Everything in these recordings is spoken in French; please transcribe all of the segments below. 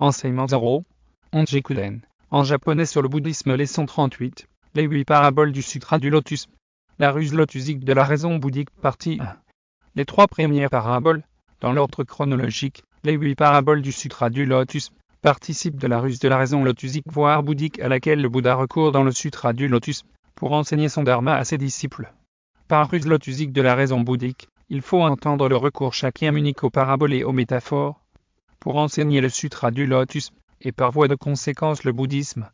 Enseignement 0. Onjikuden. En japonais sur le bouddhisme, leçon 38. Les 8 paraboles du Sutra du Lotus. La ruse lotusique de la raison bouddhique, partie 1. Les 3 premières paraboles, dans l'ordre chronologique, les 8 paraboles du Sutra du Lotus, participent de la ruse de la raison lotusique voire bouddhique à laquelle le Bouddha recourt dans le Sutra du Lotus, pour enseigner son dharma à ses disciples. Par ruse lotusique de la raison bouddhique, il faut entendre le recours chacun unique aux paraboles et aux métaphores, pour enseigner le Sutra du Lotus, et par voie de conséquence le bouddhisme.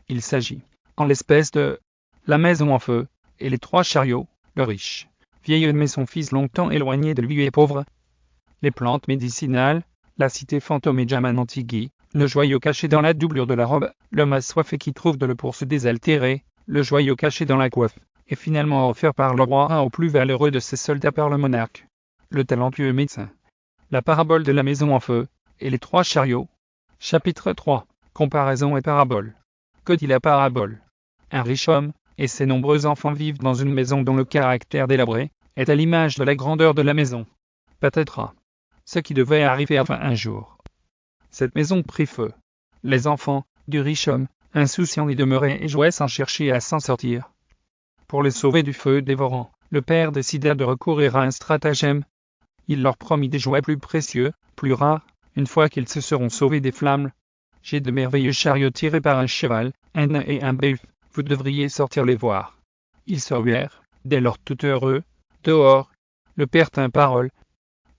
Il s'agit, en l'espèce de la maison en feu, et les 3 chariots, le riche, vieil homme et son fils longtemps éloigné de lui et pauvre, les plantes médicinales, la cité fantôme et Jamanantigi, le joyau caché dans la doublure de la robe, l'homme assoiffé qui trouve de l'eau pour se désaltérer, le joyau caché dans la coiffe, et finalement offert par le roi au plus valeureux de ses soldats par le monarque, le talentueux médecin. La parabole de la maison en feu, et les 3 chariots. Chapitre 3. Comparaison et parabole. Que dit la parabole? Un riche homme, et ses nombreux enfants vivent dans une maison dont le caractère délabré est à l'image de la grandeur de la maison. Patatras. Ce qui devait arriver enfin un jour. Cette maison prit feu. Les enfants du riche homme, insouciants y demeuraient et jouaient sans chercher à s'en sortir. Pour les sauver du feu dévorant, le père décida de recourir à un stratagème. Il leur promit des jouets plus précieux, plus rares, une fois qu'ils se seront sauvés des flammes. J'ai de merveilleux chariots tirés par un cheval, un nain et un bœuf, vous devriez sortir les voir. Ils se ruèrent, dès lors tout heureux, dehors. Le père tint parole.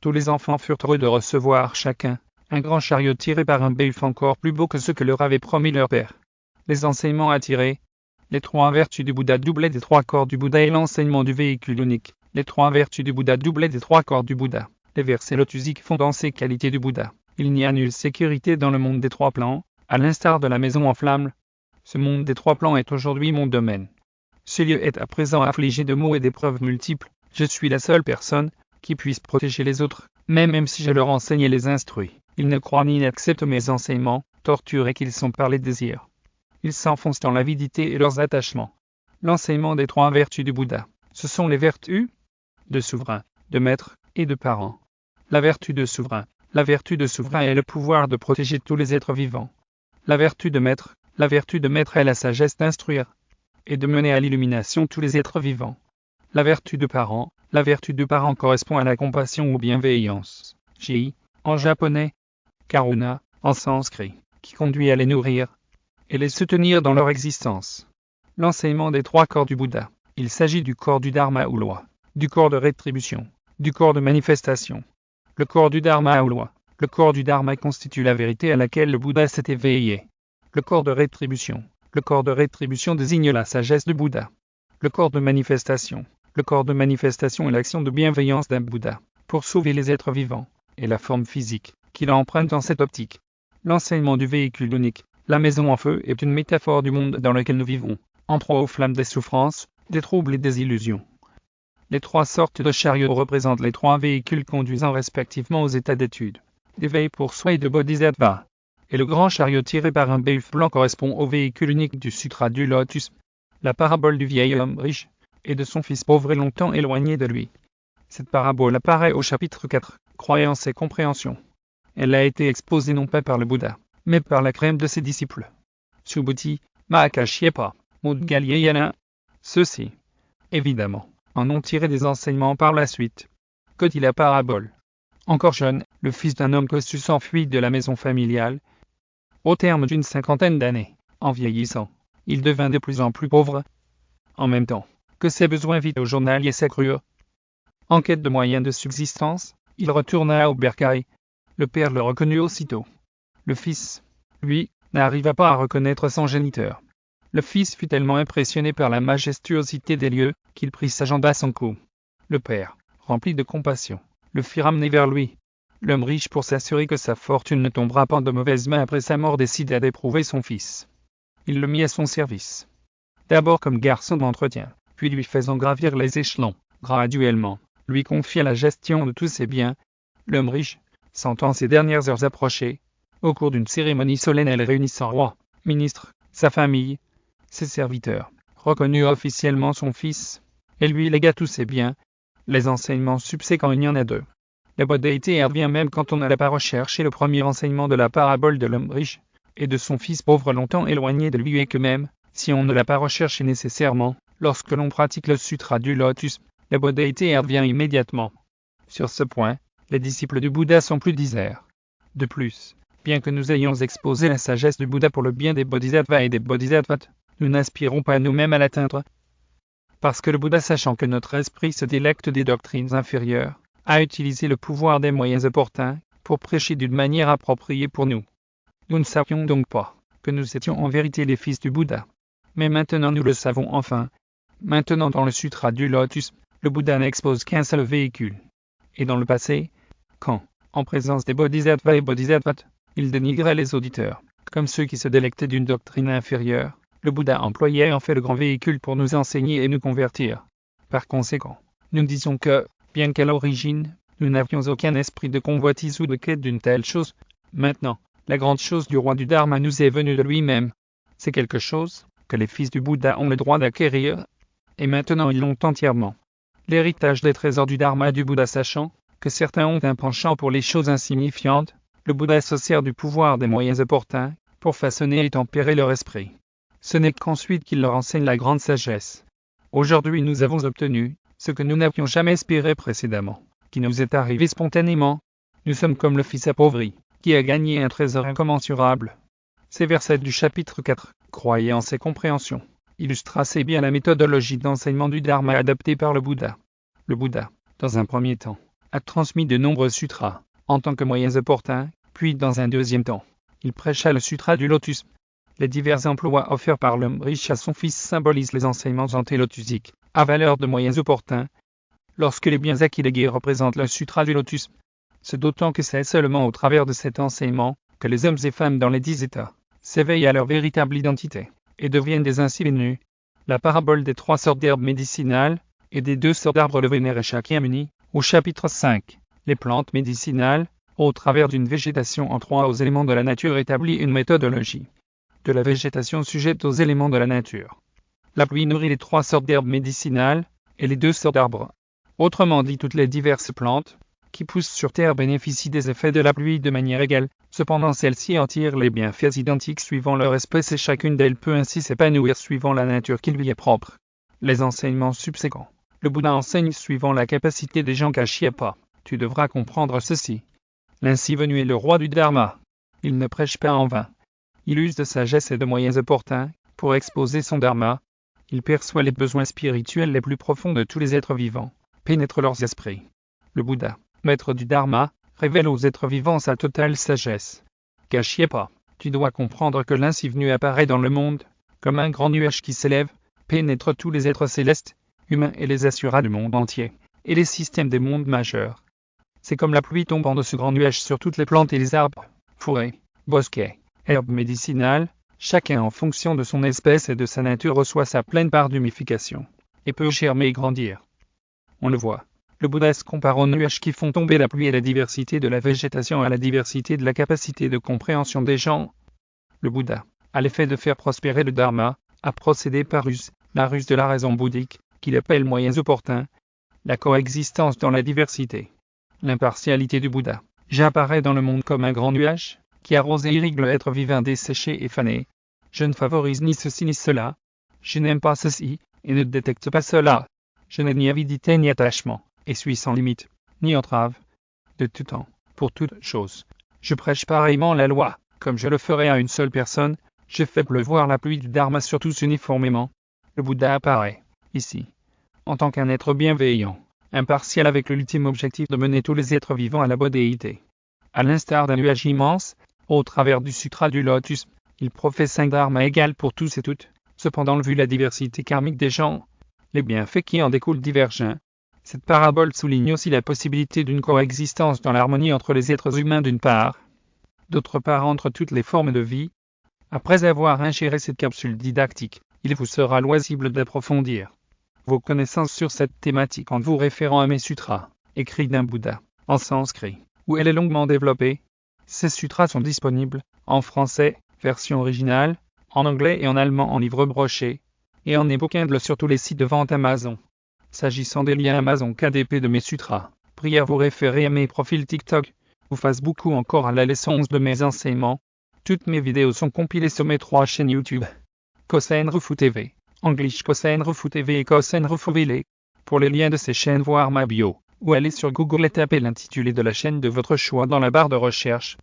Tous les enfants furent heureux de recevoir chacun un grand chariot tiré par un bœuf encore plus beau que ce que leur avait promis leur père. Les enseignements à tirer. Les 3 vertus du Bouddha doublées des 3 corps du Bouddha et l'enseignement du véhicule unique. Les 3 vertus du Bouddha doublées des 3 corps du Bouddha. Les versets lotusiques fondant ces qualités du Bouddha. Il n'y a nulle sécurité dans le monde des 3 plans, à l'instar de la maison en flammes. Ce monde des 3 plans est aujourd'hui mon domaine. Ce lieu est à présent affligé de maux et d'épreuves multiples. Je suis la seule personne qui puisse protéger les autres, même si je leur enseigne et les instruis. Ils ne croient ni n'acceptent mes enseignements, torturés qu'ils sont par les désirs. Ils s'enfoncent dans l'avidité et leurs attachements. L'enseignement des 3 vertus du Bouddha, ce sont les vertus de souverain, de maître et de parent. La vertu de souverain. La vertu de souverain est le pouvoir de protéger tous les êtres vivants. La vertu de maître est la sagesse d'instruire et de mener à l'illumination tous les êtres vivants. La vertu de parent correspond à la compassion ou bienveillance, ji, en japonais, karuna, en sanskrit, qui conduit à les nourrir et les soutenir dans leur existence. L'enseignement des 3 corps du Bouddha. Il s'agit du corps du Dharma ou loi, du corps de rétribution, du corps de manifestation. Le corps du Dharma ou loi. Le corps du Dharma constitue la vérité à laquelle le Bouddha s'est éveillé. Le corps de rétribution. Le corps de rétribution désigne la sagesse du Bouddha. Le corps de manifestation. Le corps de manifestation est l'action de bienveillance d'un Bouddha, pour sauver les êtres vivants, et la forme physique, qu'il emprunte dans cette optique. L'enseignement du véhicule unique. La maison en feu est une métaphore du monde dans lequel nous vivons, en proie aux flammes des souffrances, des troubles et des illusions. Les 3 sortes de chariots représentent les 3 véhicules conduisant respectivement aux états d'étude, d'éveil pour soi et de bodhisattva. Et le grand chariot tiré par un bœuf blanc correspond au véhicule unique du Sutra du Lotus. La parabole du vieil homme riche et de son fils pauvre et longtemps éloigné de lui. Cette parabole apparaît au chapitre 4, Croyance et compréhension. Elle a été exposée non pas par le Bouddha, mais par la crème de ses disciples. Subhuti, Mahakashyapa, Maudgalyayana. Ceux-ci, évidemment, en ont tiré des enseignements par la suite. Que dit la parabole? Encore jeune, le fils d'un homme cossu s'enfuit de la maison familiale. Au terme d'une 50aine d'années, en vieillissant, il devint de plus en plus pauvre. En même temps que ses besoins vitaux journaliers s'accrurent. En quête de moyens de subsistance, il retourna au bercail. Le père le reconnut aussitôt. Le fils, lui, n'arriva pas à reconnaître son géniteur. Le fils fut tellement impressionné par la majestuosité des lieux, qu'il prit sa jambe à son cou. Le père, rempli de compassion, le fit ramener vers lui. L'homme riche, pour s'assurer que sa fortune ne tombera pas de mauvaises mains après sa mort, décida d'éprouver son fils. Il le mit à son service. D'abord comme garçon d'entretien, puis lui faisant gravir les échelons, graduellement, lui confia la gestion de tous ses biens. L'homme riche, sentant ces dernières heures approcher, au cours d'une cérémonie solennelle réunissant roi, ministre, sa famille, ses serviteurs, reconnut officiellement son fils, et lui légua tous ses biens. Les enseignements subséquents, il y en a 2. La modalité advient même quand on n'a pas recherché le premier enseignement de la parabole de l'homme riche et de son fils pauvre longtemps éloigné de lui, et que même, si on ne l'a pas recherché nécessairement, lorsque l'on pratique le sutra du lotus, la modalité advient immédiatement. Sur ce point, les disciples du Bouddha sont plus disers. De plus, bien que nous ayons exposé la sagesse du Bouddha pour le bien des bodhisattvas et des bodhisattvas, nous n'aspirons pas nous-mêmes à l'atteindre. Parce que le Bouddha, sachant que notre esprit se délecte des doctrines inférieures, a utilisé le pouvoir des moyens opportuns pour prêcher d'une manière appropriée pour nous. Nous ne savions donc pas que nous étions en vérité les fils du Bouddha. Mais maintenant nous le savons enfin. Maintenant dans le Sutra du Lotus, le Bouddha n'expose qu'un seul véhicule. Et dans le passé, quand, en présence des bodhisattvas et bodhisattvas, il dénigrait les auditeurs, comme ceux qui se délectaient d'une doctrine inférieure, le Bouddha employait en fait le grand véhicule pour nous enseigner et nous convertir. Par conséquent, nous disons que, bien qu'à l'origine, nous n'avions aucun esprit de convoitise ou de quête d'une telle chose, maintenant, la grande chose du roi du Dharma nous est venue de lui-même. C'est quelque chose que les fils du Bouddha ont le droit d'acquérir, et maintenant ils l'ont entièrement. L'héritage des trésors du Dharma du Bouddha, sachant que certains ont un penchant pour les choses insignifiantes, le Bouddha se sert du pouvoir des moyens opportuns pour façonner et tempérer leur esprit. Ce n'est qu'ensuite qu'il leur enseigne la grande sagesse. Aujourd'hui nous avons obtenu ce que nous n'avions jamais espéré précédemment, qui nous est arrivé spontanément. Nous sommes comme le fils appauvri, qui a gagné un trésor incommensurable. Ces versets du chapitre 4, Croyance et compréhension, illustrent assez bien la méthodologie d'enseignement du Dharma adoptée par le Bouddha. Le Bouddha, dans un premier temps, a transmis de nombreux sutras, en tant que moyens opportuns, puis dans un deuxième temps, il prêcha le sutra du lotus. Les divers emplois offerts par l'homme riche à son fils symbolisent les enseignements antélotusiques, à valeur de moyens opportuns. Lorsque les biens acquis légués représentent le sutra du lotus, c'est d'autant que c'est seulement au travers de cet enseignement que les hommes et femmes dans les 10 états s'éveillent à leur véritable identité et deviennent des individus. La parabole des 3 sortes d'herbes médicinales et des 2 sortes d'arbres le Vénère Shakyamuni, au chapitre 5, les plantes médicinales, au travers d'une végétation en 3 aux éléments de la nature, établit une méthodologie de la végétation sujette aux éléments de la nature. La pluie nourrit les 3 sortes d'herbes médicinales et les 2 sortes d'arbres. Autrement dit, toutes les diverses plantes qui poussent sur terre bénéficient des effets de la pluie de manière égale. Cependant, celles-ci en tirent les bienfaits identiques suivant leur espèce, et chacune d'elles peut ainsi s'épanouir suivant la nature qui lui est propre. Les enseignements subséquents. Le Bouddha enseigne suivant la capacité des gens Kashyapa. Tu devras comprendre ceci. L'ainsi venu est le roi du Dharma. Il ne prêche pas en vain. Il use de sagesse et de moyens opportuns pour exposer son Dharma. Il perçoit les besoins spirituels les plus profonds de tous les êtres vivants, pénètre leurs esprits. Le Bouddha, maître du Dharma, révèle aux êtres vivants sa totale sagesse. Kashyapa, tu dois comprendre que l'ainsi venu apparaît dans le monde, comme un grand nuage qui s'élève, pénètre tous les êtres célestes, humains et les asuras du monde entier, et les systèmes des mondes majeurs. C'est comme la pluie tombant de ce grand nuage sur toutes les plantes et les arbres, forêts, bosquets, herbes médicinales. Chacun en fonction de son espèce et de sa nature reçoit sa pleine part d'humification, et peut germer et grandir. On le voit. Le Bouddha se compare aux nuages qui font tomber la pluie et la diversité de la végétation à la diversité de la capacité de compréhension des gens. Le Bouddha, à l'effet de faire prospérer le Dharma, a procédé par ruse, la ruse de la raison bouddhique, qu'il appelle moyens opportuns, la coexistence dans la diversité. L'impartialité du Bouddha. J'apparais dans le monde comme un grand nuage, qui arrose et irrigue l'être vivant desséché et fané. Je ne favorise ni ceci ni cela. Je n'aime pas ceci, et ne détecte pas cela. Je n'ai ni avidité ni attachement, et suis sans limite, ni entrave. De tout temps, pour toute chose. Je prêche pareillement la loi, comme je le ferais à une seule personne. Je fais pleuvoir la pluie du Dharma sur tous uniformément. Le Bouddha apparaît, ici, en tant qu'un être bienveillant, impartial, avec l'ultime objectif de mener tous les êtres vivants à la bodhéité. À l'instar d'un nuage immense, au travers du sutra du lotus, il professe un dharma égal pour tous et toutes. Cependant, vu la diversité karmique des gens, les bienfaits qui en découlent divergent. Cette parabole souligne aussi la possibilité d'une coexistence dans l'harmonie entre les êtres humains d'une part, d'autre part entre toutes les formes de vie. Après avoir ingéré cette capsule didactique, il vous sera loisible d'approfondir vos connaissances sur cette thématique en vous référant à mes sutras, écrits d'un Bouddha, en sanskrit, où elle est longuement développée. Ces sutras sont disponibles, en français, version originale, en anglais et en allemand en livre broché, et en ebook Kindle sur tous les sites de vente Amazon. S'agissant des liens Amazon KDP de mes sutras, Priez à vous référer à mes profils TikTok ou Facebook ou encore à la leçon 11 de mes enseignements. Toutes mes vidéos sont compilées sur mes 3 chaînes YouTube. Kosen Rufu TV, English Kosen Rufu TV et Kosen Rufu Vile. Pour les liens de ces chaînes, voir ma bio, ou allez sur Google et tapez l'intitulé de la chaîne de votre choix dans la barre de recherche.